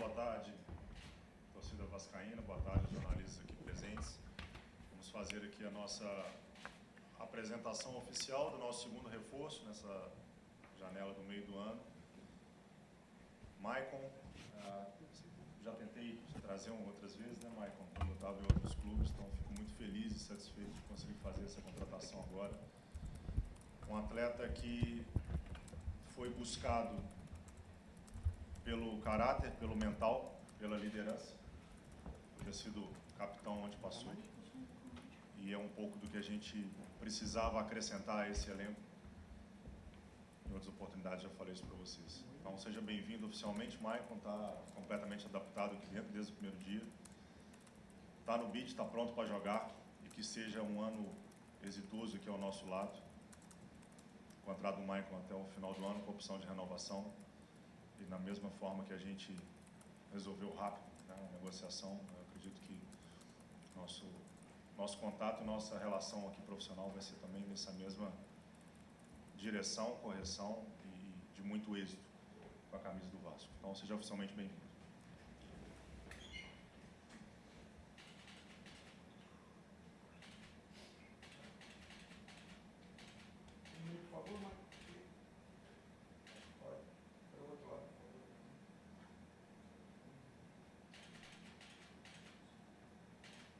boa tarde, torcida vascaína, boa tarde, jornalistas aqui presentes. Vamos fazer aqui a nossa apresentação oficial do nosso segundo reforço nessa janela do meio do ano. Maicon, já tentei trazer outras vezes, né, Maicon, quando eu estava em outros clubes, então fico muito feliz e satisfeito de conseguir fazer essa contratação agora. Um atleta que foi buscado pelo caráter, pelo mental, pela liderança, por ter sido capitão onde passou, e é um pouco do que a gente precisava acrescentar a esse elenco. Em outras oportunidades já falei isso para vocês. Então seja bem-vindo oficialmente. Maicon está completamente adaptado aqui dentro desde o primeiro dia, está no beat, está pronto para jogar, e que seja um ano exitoso aqui ao nosso lado. Contrato do Maicon até o final do ano com opção de renovação, e da mesma forma que a gente resolveu rápido, né, a negociação, eu acredito que nosso contato, nossa relação aqui profissional vai ser também nessa mesma direção, correção e de muito êxito com a camisa do Vasco. Então seja oficialmente bem-vindo. Por favor, Marcos. Olha, para o outro lado.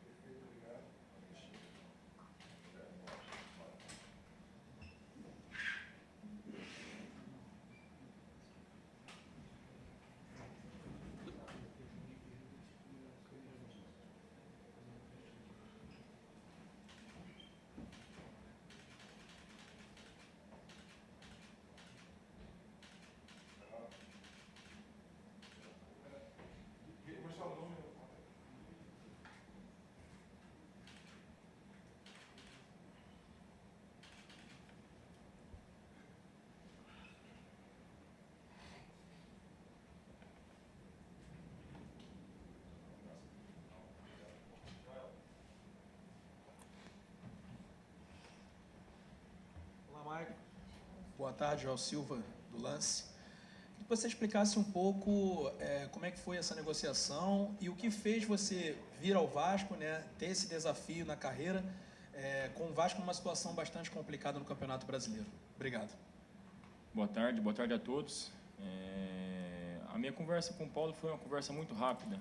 Perfeito, obrigado. Marcelo, nome. Olá, Maicon. Boa tarde, João Silva, do Lance. Que você explicasse um pouco como é que foi essa negociação e o que fez você vir ao Vasco, né, ter esse desafio na carreira, com o Vasco numa situação bastante complicada no Campeonato Brasileiro. Obrigado. Boa tarde a todos. A minha conversa com o Paulo foi uma conversa muito rápida.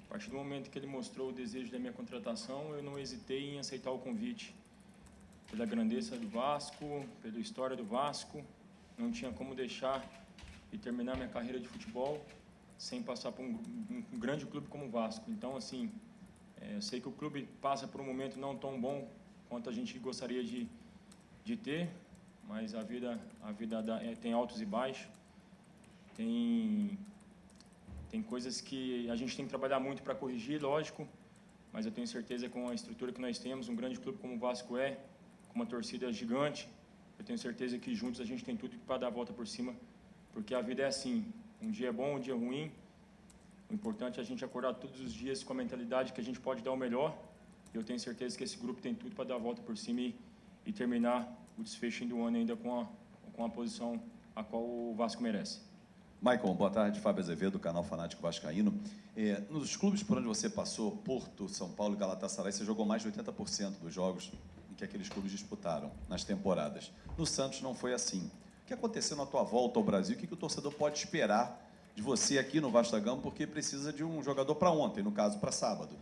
A partir do momento que ele mostrou o desejo da minha contratação, eu não hesitei em aceitar o convite. Pela grandeza do Vasco, pela história do Vasco, não tinha como deixar de terminar minha carreira de futebol sem passar por um grande clube como o Vasco. Então, assim, eu sei que o clube passa por um momento não tão bom quanto a gente gostaria de ter, mas a vida tem altos e baixos, tem coisas que a gente tem que trabalhar muito para corrigir, lógico, mas eu tenho certeza que com a estrutura que nós temos, um grande clube como o Vasco com uma torcida gigante, eu tenho certeza que juntos a gente tem tudo para dar a volta por cima, porque a vida é assim, um dia é bom, um dia é ruim. O importante é a gente acordar todos os dias com a mentalidade que a gente pode dar o melhor, e eu tenho certeza que esse grupo tem tudo para dar a volta por cima e terminar o desfecho do ano ainda com a posição a qual o Vasco merece. Maicon, boa tarde, Fábio Azevedo, canal Fanático Vascaíno. Nos clubes por onde você passou, Porto, São Paulo e Galatasaray, você jogou mais de 80% dos jogos que aqueles clubes disputaram nas temporadas. No Santos não foi assim. O que aconteceu na tua volta ao Brasil? O que o torcedor pode esperar de você aqui no Vasco da Gama, porque precisa de um jogador para ontem, no caso para sábado?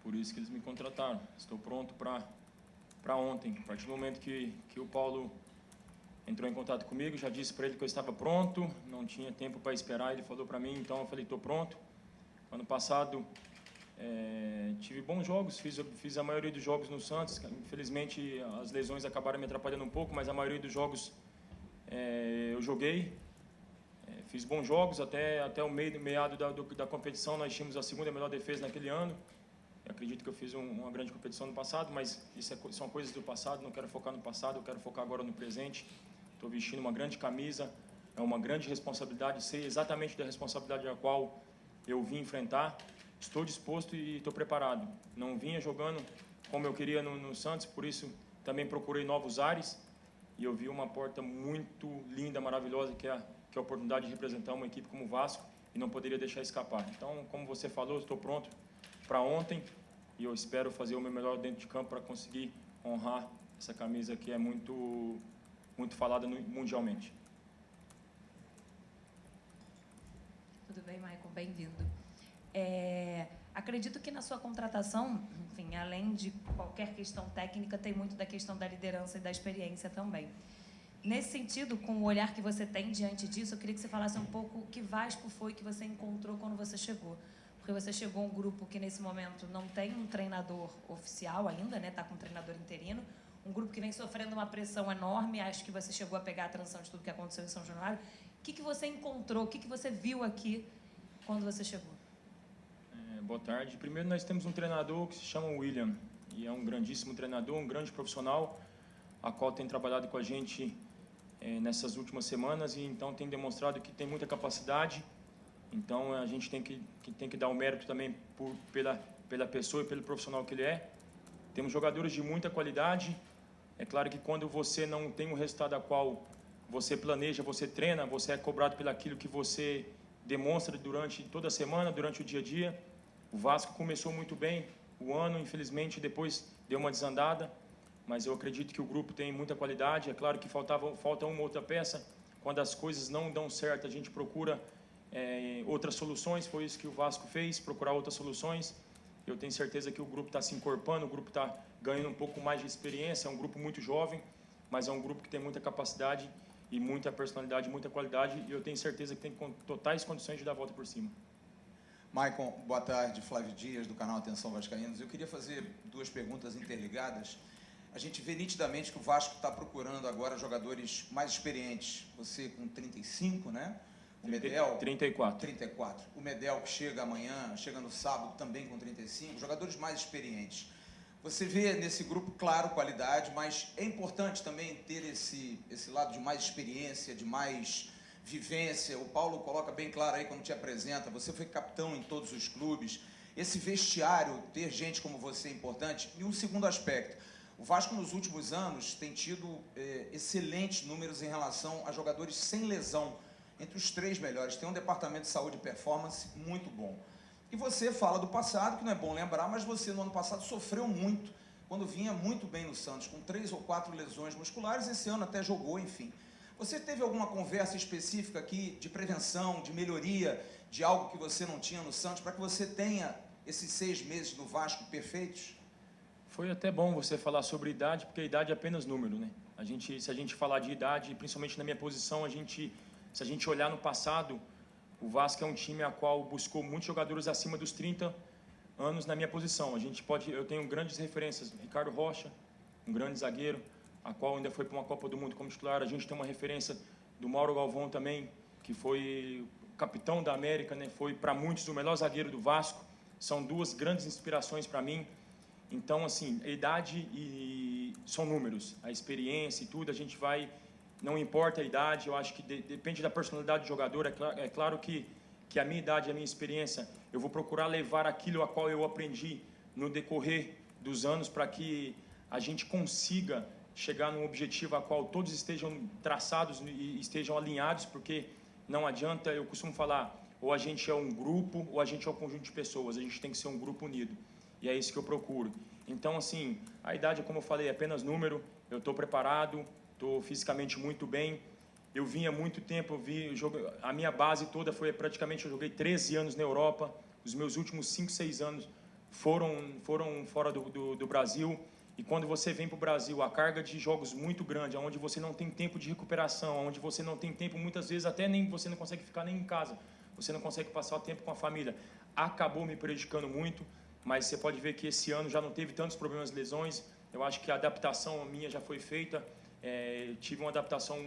Por isso que eles me contrataram. Estou pronto para ontem. A partir do momento que o Paulo entrou em contato comigo, já disse para ele que eu estava pronto, não tinha tempo para esperar, ele falou para mim, então eu falei, estou pronto. Ano passado tive bons jogos, fiz a maioria dos jogos no Santos. Infelizmente as lesões acabaram me atrapalhando um pouco, mas a maioria dos jogos eu joguei. Fiz bons jogos até o meado da competição. Nós tínhamos a segunda melhor defesa naquele ano. Eu acredito que eu fiz uma grande competição no passado, mas isso são coisas do passado. Não quero focar no passado, eu quero focar agora no presente. Estou vestindo uma grande camisa, é uma grande responsabilidade, sei exatamente da responsabilidade a qual eu vim enfrentar. Estou disposto e estou preparado. Não vinha jogando como eu queria no Santos, por isso também procurei novos ares. E eu vi uma porta muito linda, maravilhosa, que é a oportunidade de representar uma equipe como o Vasco. e não poderia deixar escapar. Então, como você falou, estou pronto para ontem e eu espero fazer o meu melhor dentro de campo para conseguir honrar essa camisa que é muito falada mundialmente. Tudo bem, Maicon? Bem-vindo. Acredito que na sua contratação, enfim, além de qualquer questão técnica, tem muito da questão da liderança e da experiência também. Nesse sentido, com o olhar que você tem diante disso, eu queria que você falasse um pouco o que Vasco foi que você encontrou quando você chegou. Porque você chegou a um grupo que, nesse momento, não tem um treinador oficial ainda, né? Está com um treinador interino. Um grupo que vem sofrendo uma pressão enorme. Acho que você chegou a pegar a transição de tudo que aconteceu em São Januário. O que você encontrou? O que você viu aqui quando você chegou? Boa tarde. Primeiro, nós temos um treinador que se chama William. E é um grandíssimo treinador, um grande profissional, a qual tem trabalhado com a gente nessas últimas semanas. E então tem demonstrado que tem muita capacidade. Então a gente tem que dar o mérito também pela pessoa e pelo profissional que ele é. Temos jogadores de muita qualidade. É claro que quando você não tem o resultado a qual você planeja, você treina, você é cobrado pelo aquilo que você demonstra durante toda a semana, durante o dia a dia. O Vasco começou muito bem o ano, infelizmente depois deu uma desandada, mas eu acredito que o grupo tem muita qualidade. É claro que falta uma outra peça. Quando as coisas não dão certo, a gente procura outras soluções. Foi isso que o Vasco fez, procurar outras soluções. Eu tenho certeza que o grupo está se encorpando, o grupo está ganhando um pouco mais de experiência. É um grupo muito jovem, mas é um grupo que tem muita capacidade e muita personalidade, muita qualidade, e eu tenho certeza que tem totais condições de dar a volta por cima. Maicon, boa tarde. Flávio Dias, do canal Atenção Vascaínos. Eu queria fazer duas perguntas interligadas. A gente vê nitidamente que o Vasco está procurando agora jogadores mais experientes. Você com 35, né? O Medel... 34. 34. O Medel, que chega amanhã, chega no sábado, também com 35. Jogadores mais experientes. Você vê nesse grupo, claro, qualidade, mas é importante também ter esse lado de mais experiência, de mais vivência. O Paulo coloca bem claro aí quando te apresenta, você foi capitão em todos os clubes. Esse vestiário, ter gente como você é importante. E um segundo aspecto, o Vasco nos últimos anos tem tido excelentes números em relação a jogadores sem lesão, entre os 3 melhores. Tem um departamento de saúde e performance muito bom. E você fala do passado, que não é bom lembrar, mas você no ano passado sofreu muito, quando vinha muito bem no Santos, com 3 ou 4 lesões musculares. Esse ano até jogou, enfim. Você teve alguma conversa específica aqui de prevenção, de melhoria, de algo que você não tinha no Santos, para que você tenha esses 6 meses no Vasco perfeitos? Foi até bom você falar sobre idade, porque a idade é apenas número, né? Se a gente falar de idade, principalmente na minha posição, se a gente olhar no passado, o Vasco é um time a qual buscou muitos jogadores acima dos 30 anos na minha posição. Eu tenho grandes referências, Ricardo Rocha, um grande zagueiro, a qual ainda foi para uma Copa do Mundo como titular. A gente tem uma referência do Mauro Galvão também, que foi capitão da América, né? Foi para muitos o melhor zagueiro do Vasco. São 2 grandes inspirações para mim. Então, assim, a idade são números, a experiência e tudo, a gente vai... Não importa a idade, eu acho que depende da personalidade do jogador. É claro que a minha idade, a minha experiência, eu vou procurar levar aquilo a qual eu aprendi no decorrer dos anos para que a gente consiga chegar num objetivo a qual todos estejam traçados e estejam alinhados, porque não adianta, eu costumo falar, ou a gente é um grupo ou a gente é um conjunto de pessoas, a gente tem que ser um grupo unido, e é isso que eu procuro. Então, assim, a idade, como eu falei, é apenas número. Eu estou preparado, estou fisicamente muito bem. Eu vinha há muito tempo, a minha base toda foi praticamente, eu joguei 13 anos na Europa, os meus últimos 5, 6 anos foram fora do Brasil. E quando você vem para o Brasil, a carga de jogos muito grande, onde você não tem tempo de recuperação, onde você não tem tempo, muitas vezes até nem você não consegue ficar nem em casa, você não consegue passar o tempo com a família, acabou me prejudicando muito. Mas você pode ver que esse ano já não teve tantos problemas de lesões. Eu acho que a adaptação minha já foi feita. Tive uma adaptação,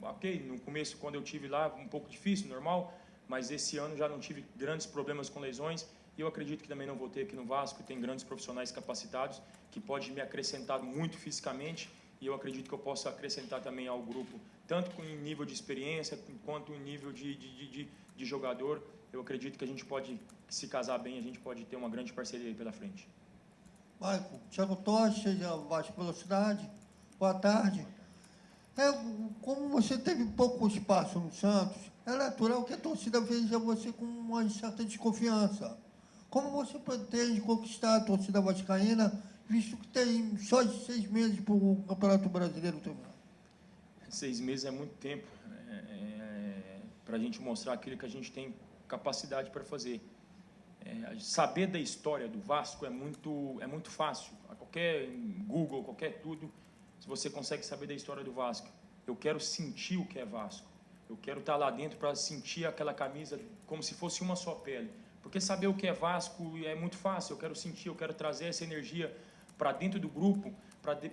ok, no começo, quando eu tive lá, um pouco difícil, normal, mas esse ano já não tive grandes problemas com lesões. E eu acredito que também não vou ter aqui no Vasco. Tem grandes profissionais capacitados que podem me acrescentar muito fisicamente, e eu acredito que eu posso acrescentar também ao grupo, tanto em nível de experiência, quanto em nível de jogador. Eu acredito que a gente pode, se casar bem, a gente pode ter uma grande parceria aí pela frente. Maicon, Thiago Tocha, da Vasco Velocidade, boa tarde. Como você teve pouco espaço no Santos, é natural que a torcida veja você com uma certa desconfiança. Como você pretende conquistar a torcida vascaína, visto que tem só 6 meses para o Campeonato Brasileiro terminar? 6 meses é muito tempo para a gente mostrar aquilo que a gente tem capacidade para fazer. Saber da história do Vasco é muito fácil. A qualquer Google, qualquer tudo, você consegue saber da história do Vasco. Eu quero sentir o que é Vasco. Eu quero estar lá dentro para sentir aquela camisa como se fosse uma só pele. Porque saber o que é Vasco é muito fácil. Eu quero sentir, eu quero trazer essa energia para dentro do grupo,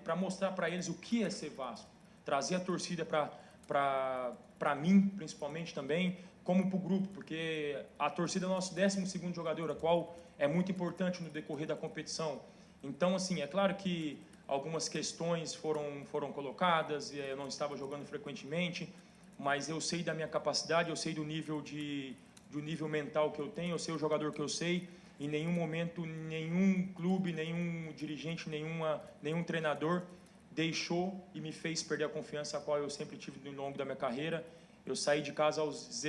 para mostrar para eles o que é ser Vasco. Trazer a torcida para mim, principalmente também, como para o grupo, porque a torcida é o nosso 12º jogador, a qual é muito importante no decorrer da competição. Então, assim, é claro que algumas questões foram colocadas, eu não estava jogando frequentemente, mas eu sei da minha capacidade, eu sei do nível mental que eu tenho, eu sei o jogador que eu sei. Em nenhum momento, nenhum clube, nenhum dirigente, nenhum treinador deixou e me fez perder a confiança a qual eu sempre tive ao longo da minha carreira. Eu saí de casa aos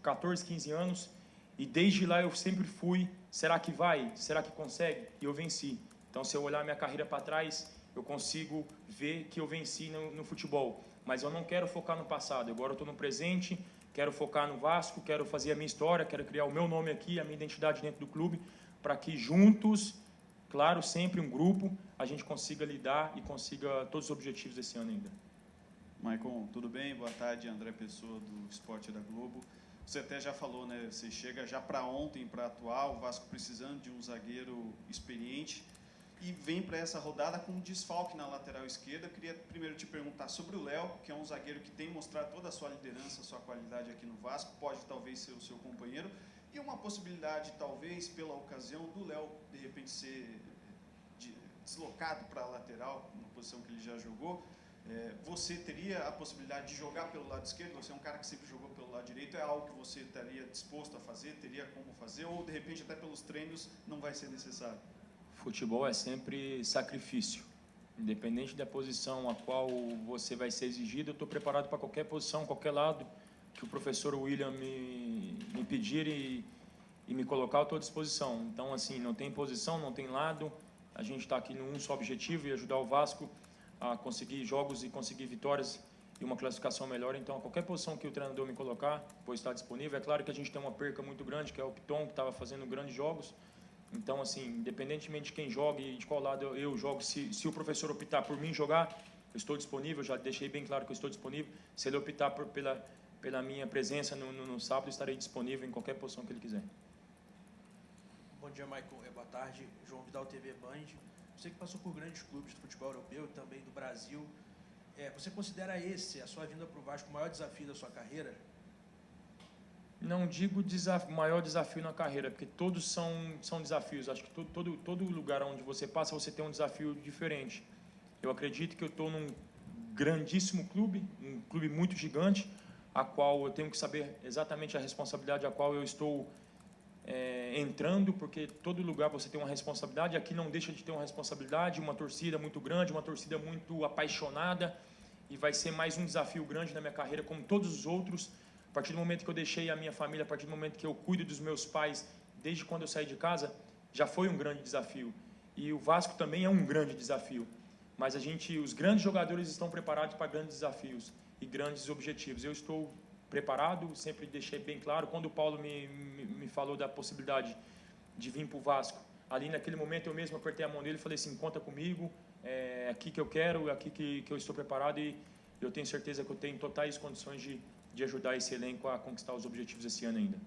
14, 15 anos e desde lá eu sempre fui, será que vai? Será que consegue? E eu venci. Então, se eu olhar minha carreira para trás, eu consigo ver que eu venci no futebol. Mas eu não quero focar no passado, agora eu estou no presente, quero focar no Vasco, quero fazer a minha história, quero criar o meu nome aqui, a minha identidade dentro do clube, para que juntos, claro, sempre um grupo, a gente consiga lidar e consiga todos os objetivos desse ano ainda. Maicon, tudo bem? Boa tarde, André Pessoa, do Esporte da Globo. Você até já falou, né? Você chega já para ontem, para atuar, o Vasco precisando de um zagueiro experiente e vem para essa rodada com um desfalque na lateral esquerda. Eu queria primeiro te perguntar sobre o Léo, que é um zagueiro que tem mostrado toda a sua liderança, a sua qualidade aqui no Vasco, pode talvez ser o seu companheiro, e uma possibilidade, talvez, pela ocasião, do Léo, de repente, ser deslocado para a lateral, uma posição que ele já jogou. Você teria a possibilidade de jogar pelo lado esquerdo? Você é um cara que sempre jogou pelo lado direito, é algo que você estaria disposto a fazer, teria como fazer, ou de repente até pelos treinos não vai ser necessário? Futebol é sempre sacrifício. Independente da posição a qual você vai ser exigido, eu estou preparado para qualquer posição, qualquer lado que o professor William me pedir e me colocar, eu estou à disposição. Então, assim, não tem posição, não tem lado, a gente está aqui num só objetivo e ajudar o Vasco a conseguir jogos e conseguir vitórias e uma classificação melhor. Então, a qualquer posição que o treinador me colocar, vou estar disponível. É claro que a gente tem uma perca muito grande, que é o Piton, que estava fazendo grandes jogos. Então, assim, independentemente de quem joga e de qual lado eu jogo, se o professor optar por mim jogar, eu estou disponível, já deixei bem claro que eu estou disponível. Se ele optar pela minha presença no sábado, estarei disponível em qualquer posição que ele quiser. Bom dia, Maicon. Boa tarde. João Vidal, TV Band. Você que passou por grandes clubes do futebol europeu e também do Brasil, você considera a sua vinda para o Vasco, o maior desafio da sua carreira? Não digo maior desafio na carreira, porque todos são desafios. Acho que todo lugar onde você passa, você tem um desafio diferente. Eu acredito que eu estou num grandíssimo clube, um clube muito gigante, a qual eu tenho que saber exatamente a responsabilidade a qual eu estou entrando, porque todo lugar você tem uma responsabilidade, aqui não deixa de ter uma responsabilidade, uma torcida muito grande, uma torcida muito apaixonada, e vai ser mais um desafio grande na minha carreira, como todos os outros. A partir do momento que eu deixei a minha família, a partir do momento que eu cuido dos meus pais, desde quando eu saí de casa, já foi um grande desafio. E o Vasco também é um grande desafio. Mas os grandes jogadores estão preparados para grandes desafios e grandes objetivos. Eu estou preparado, sempre deixei bem claro. Quando o Paulo me falou da possibilidade de vir para o Vasco, ali naquele momento eu mesmo apertei a mão dele e falei assim, conta comigo, é aqui que eu quero, é aqui que eu estou preparado, e eu tenho certeza que eu tenho totais condições de ajudar esse elenco a conquistar os objetivos esse ano ainda.